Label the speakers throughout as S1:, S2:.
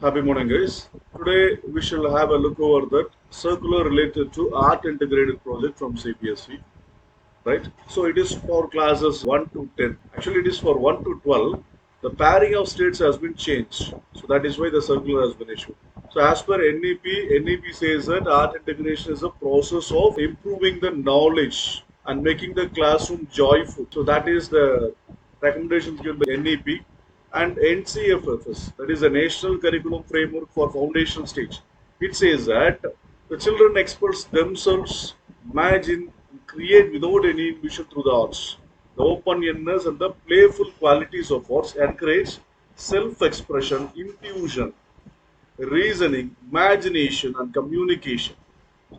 S1: Happy morning, guys. Today we shall have a look over that circular related to art integrated project from CBSE, right? So it is for classes 1 to 10. Actually, it is for 1 to 12. The pairing of states has been changed. So that is why the circular has been issued. So as per NEP says that art integration is a process of improving the knowledge and making the classroom joyful. So that is the recommendations given by NEP and NCFFS, that is the National Curriculum Framework for Foundation Stage. It says that the children express themselves, imagine, create without any inhibition through the arts. The openness and the playful qualities of arts encourage self-expression, intuition, reasoning, imagination, and communication.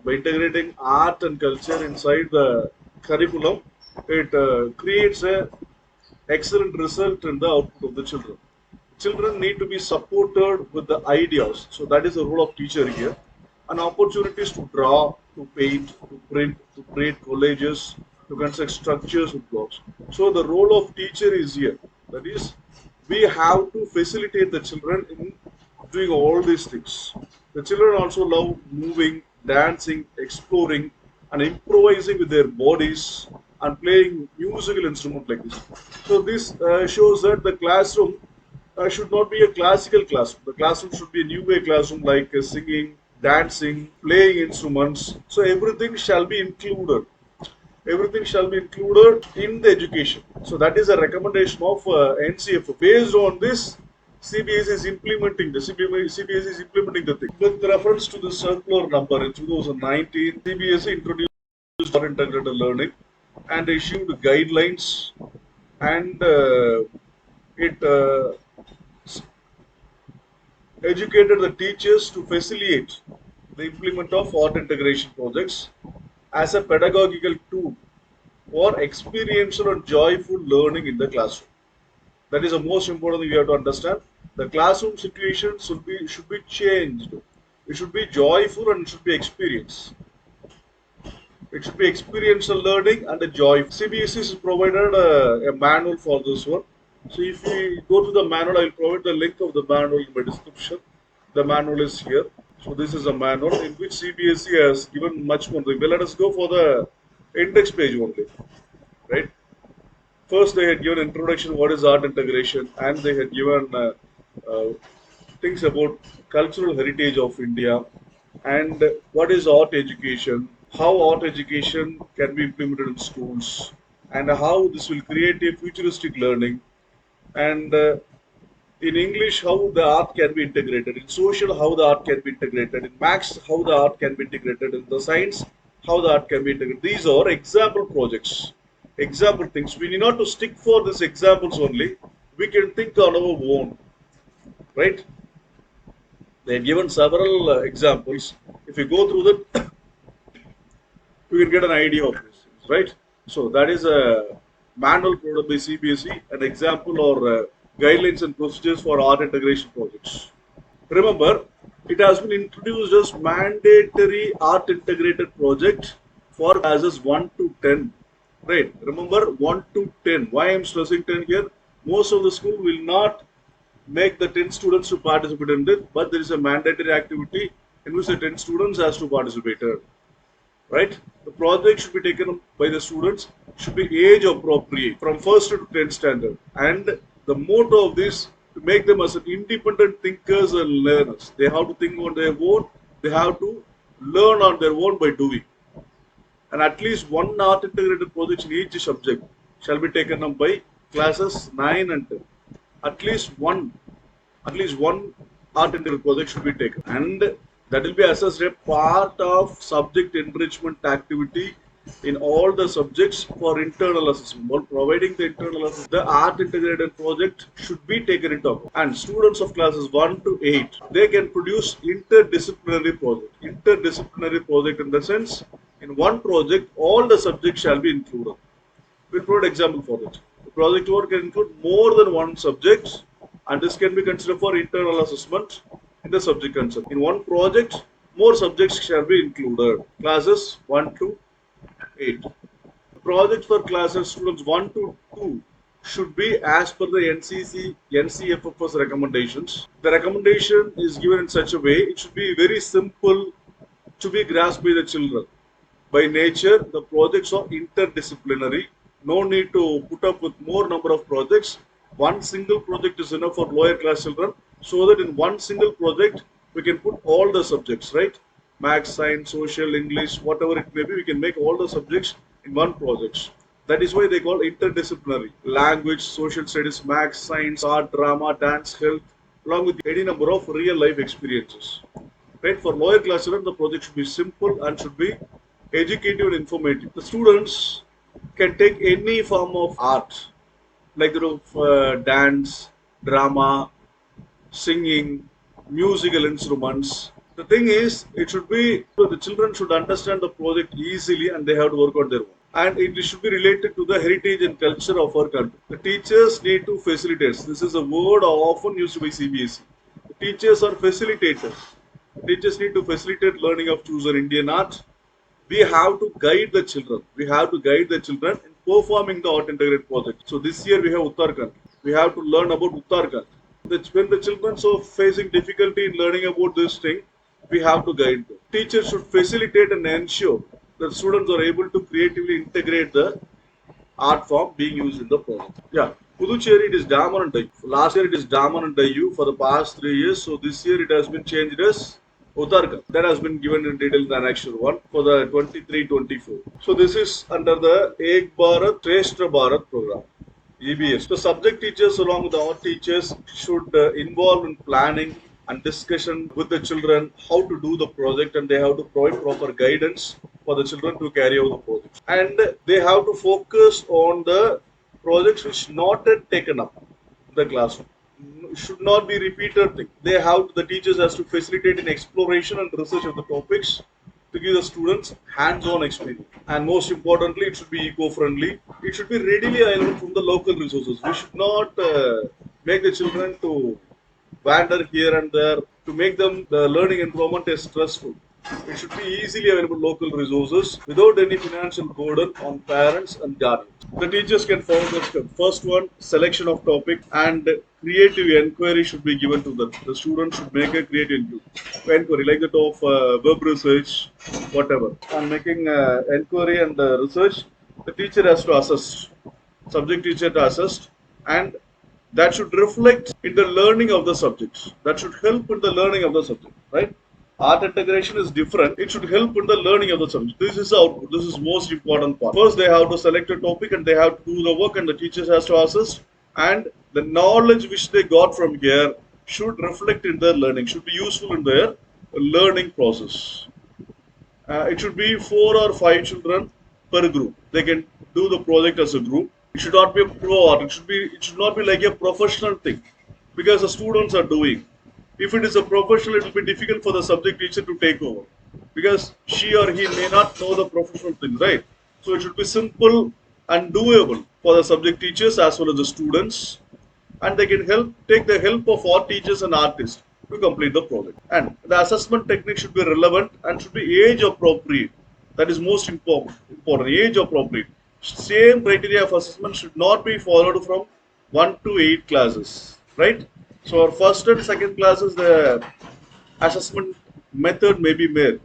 S1: By integrating art and culture inside the curriculum, it creates a excellent result in the output of the children. Children need to be supported with the ideas. So that is the role of teacher here. And opportunities to draw, to paint, to print, to create collages, to construct structures with blocks. So the role of teacher is here. That is, we have to facilitate the children in doing all these things. The children also love moving, dancing, exploring, and improvising with their bodies and playing musical instrument like this. So this shows that the classroom should not be a classical classroom. The classroom should be a new way classroom like singing, dancing, playing instruments. So everything shall be included. Everything shall be included in the education. So that is a recommendation of NCF. Based on this, CBSE is implementing the CBSE is implementing the thing. With reference to the circular number in 2019, CBSE introduced integrated learning and issued guidelines and it educated the teachers to facilitate the implement of art integration projects as a pedagogical tool for experiential and joyful learning in the classroom. That is the most important thing you have to understand. The classroom situation should be changed. It should be joyful and it should be experience. It should be experiential learning and a joy. CBSE has provided a manual for this one. So if we go to the manual, I will provide the link of the manual in my description. The manual is here. So this is a manual in which CBSE has given much more. Well, let us go for the index page only, right? First, they had given introduction, what is art integration, and they had given uh, things about cultural heritage of India, and what is art education, how art education can be implemented in schools, and how this will create a futuristic learning, and in English, how the art can be integrated, in social, how the art can be integrated, in maths, how the art can be integrated, in the science, how the art can be integrated. These are example projects, example things. We need not to stick for these examples only. We can think on our own, right? They have given several examples. If you go through them, you can get an idea of this, right? So that is a manual provided by CBSE, an example or guidelines and procedures for art integration projects. Remember, it has been introduced as mandatory art integrated project for classes 1 to 10. Right? Remember 1 to 10. Why I am stressing 10 here? Most of the school will not make the 10 students to participate in it, but there is a mandatory activity in which the 10 students has to participate. Right? The project should be taken up by the students, should be age appropriate from first to 10th standard. And the motto of this to make them as independent thinkers and learners. They have to think on their own, they have to learn on their own by doing. And at least one art integrated project in each subject shall be taken up by classes 9 and 10. At least one at least one art integrated project should be taken, and that will be assessed a part of subject enrichment activity in all the subjects for internal assessment. While providing the internal assessment, the art integrated project should be taken into account. And students of classes 1 to 8, they can produce interdisciplinary project. Interdisciplinary project in the sense, in one project, all the subjects shall be included. We'll provide example for it. The project work can include more than one subject, and this can be considered for internal assessment in the subject concerned. In one project, more subjects shall be included. Classes 1 to 8. The project for classes students 1 to 2 should be as per the NCFF's recommendations. The recommendation is given in such a way it should be very simple to be grasped by the children. By nature, the projects are interdisciplinary. No need to put up with more number of projects. One single project is enough for lower class children, so that in one single project we can put all the subjects, right? Maths, science, social, English, whatever it may be, we can make all the subjects in one project. That is why they call interdisciplinary. Language, social studies, maths, science, art, drama, dance, health, along with any number of real life experiences. Right? For lower class children, the project should be simple and should be educative and informative. The students can take any form of art, like dance, drama, singing, musical instruments. The thing is, it should be so the children should understand the project easily and they have to work on their own. And it should be related to the heritage and culture of our country. The teachers need to facilitate. This is a word often used by CBSE. The teachers are facilitators. Teachers need to facilitate learning of chosen Indian art. We have to guide the children. We have to guide the children in performing the art integrated project. So this year we have Uttarakhand. We have to learn about Uttarakhand. When the children are facing difficulty in learning about this thing, we have to guide them. Teachers should facilitate and ensure that students are able to creatively integrate the art form being used in the project. Yeah, Puducherry it is Daman and Dayu. Last year it is Daman and Dayu for the past 3 years. So this year it has been changed as Uttarkhand. That has been given in detail in the annexure 1 for the 23-24. So this is under the Ek Bharat Shrestha Bharat program. EBS. The subject teachers along with our teachers should involve in planning and discussion with the children how to do the project, and they have to provide proper guidance for the children to carry out the project. And they have to focus on the projects which not yet taken up in the classroom. Should not be repeated thing. They have the teachers has to facilitate in exploration and research of the topics to give the students hands-on experience. And most importantly, it should be eco-friendly. It should be readily available from the local resources. We should not make the children to wander here and there to make them the learning environment is stressful. It should be easily available local resources without any financial burden on parents and guardians. The teachers can follow the steps. First one, selection of topic and creative inquiry should be given to them. The students should make a creative inquiry like that of web research, whatever. On making inquiry and research, the teacher has to assess, subject teacher to assess, and that should reflect in the learning of the subjects. That should help in the learning of the subject, right? Art integration is different. It should help in the learning of the subject. This is the output. This is most important part. First, they have to select a topic and they have to do the work, and the teachers has to assist. And the knowledge which they got from here should reflect in their learning. Should be useful in their learning process. It should be 4 or 5 children per group. They can do the project as a group. It should not be a pro art. It should not be like a professional thing, because the students are doing. If it is a professional, it will be difficult for the subject teacher to take over, because she or he may not know the professional thing, right? So it should be simple and doable for the subject teachers as well as the students, and they can take the help of art teachers and artists to complete the project. And the assessment technique should be relevant and should be age appropriate. That is most important. Age appropriate. Same criteria of assessment should not be followed from 1 to 8 classes, right? So our first and second classes, the assessment method may be made.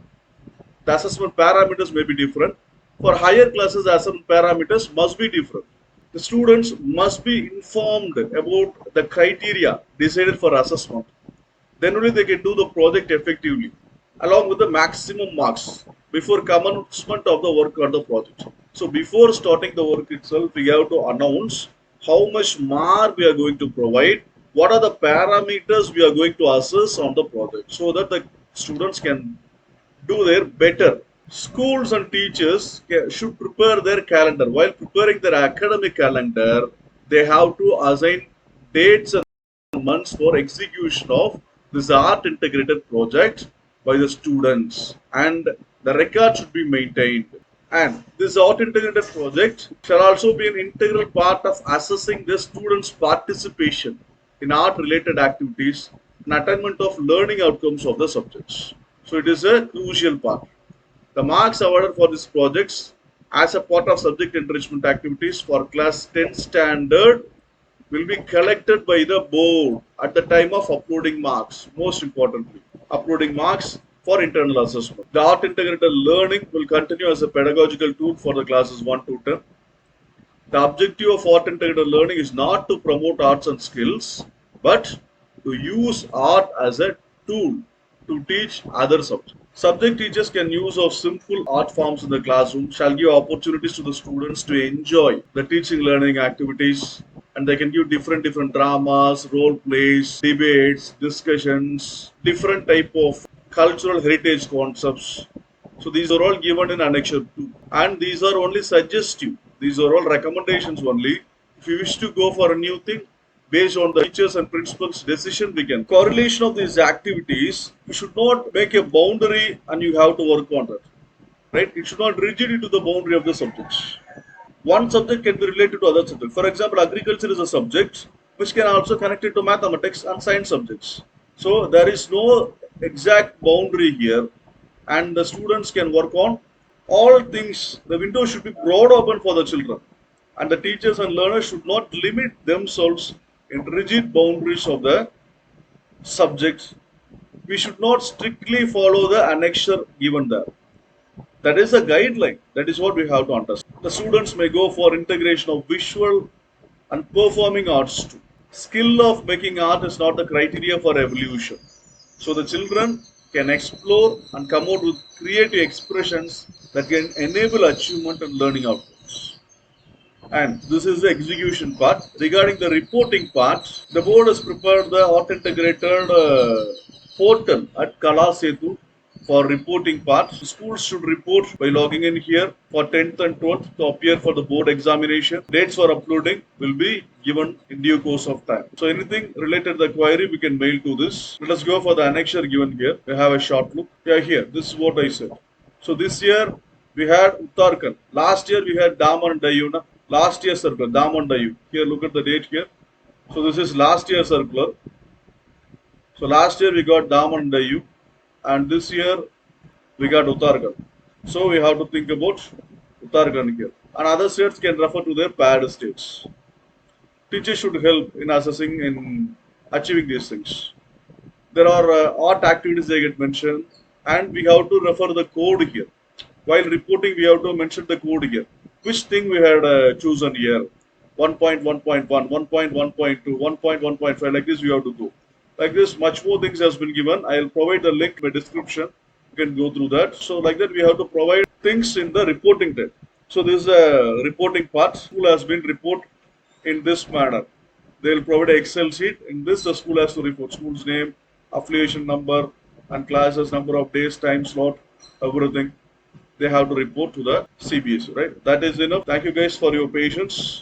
S1: The assessment parameters may be different. For higher classes, the assessment parameters must be different. The students must be informed about the criteria decided for assessment. Then only they can do the project effectively, along with the maximum marks before commencement of the work on the project. So before starting the work itself, we have to announce how much mark we are going to provide, what are the parameters we are going to assess on the project, so that the students can do their better. Schools and teachers should prepare their calendar. While preparing their academic calendar, they have to assign dates and months for execution of this art integrated project by the students, and the record should be maintained. And this art integrated project shall also be an integral part of assessing the students' participation in art related activities and attainment of learning outcomes of the subjects. So it is a crucial part. The marks awarded for these projects as a part of subject enrichment activities for class 10 standard will be collected by the board at the time of uploading marks. Most importantly, uploading marks for internal assessment. The art integrated learning will continue as a pedagogical tool for the classes 1 to 10. The objective of art integrated learning is not to promote arts and skills, but to use art as a tool to teach other subjects. Subject teachers can use of simple art forms in the classroom shall give opportunities to the students to enjoy the teaching learning activities, and they can give different dramas, role plays, debates, discussions, different type of cultural heritage concepts. So these are all given in Annexure 2, and these are only suggestive. These are all recommendations only. If you wish to go for a new thing, based on the teachers and principals' decision, we can. Correlation of these activities, you should not make a boundary and you have to work on that. Right? It should not rigid into the boundary of the subjects. One subject can be related to other subject. For example, agriculture is a subject which can also connect it to mathematics and science subjects. So there is no exact boundary here, and the students can work on all things. The window should be broad open for the children, and the teachers and learners should not limit themselves in rigid boundaries of the subjects. We should not strictly follow the annexure given there. That is a guideline. That is what we have to understand. The students may go for integration of visual and performing arts too. Skill of making art is not the criteria for evolution. So the children can explore and come out with creative expressions that can enable achievement and learning outcomes. And this is the execution part. Regarding the reporting part, the board has prepared the art integrated portal at Kala Setu for reporting part. Schools should report by logging in here for 10th and 12th to appear for the board examination. Dates for uploading will be given in due course of time. So anything related to the query, we can mail to this. Let us go for the annexure given here. We have a short look. Yeah, here. This is what I said. So this year we had Uttarakhand. Last year we had Daman and Diu. Last year circular, Daman Diu. Here, look at the date here. So this is last year circular. So last year we got Daman Diu, and this year we got Uttarakhand. So we have to think about Uttarakhand here. And other states can refer to their paired states. Teachers should help in assessing and achieving these things. There are art activities they get mentioned, and we have to refer the code here. While reporting, we have to mention the code here. Which thing we had chosen here? 1.1.1, 1.1.2, 1.1.5, like this we have to go. Like this, much more things has been given. I'll provide the link in the description. You can go through that. So like that, we have to provide things in the reporting tab. So this is a reporting part. School has been report in this manner. They will provide an Excel sheet. In this, the school has to report school's name, affiliation number, and classes, number of days, time slot, everything. They have to report to the CBSE, right? That is enough. Thank you guys for your patience.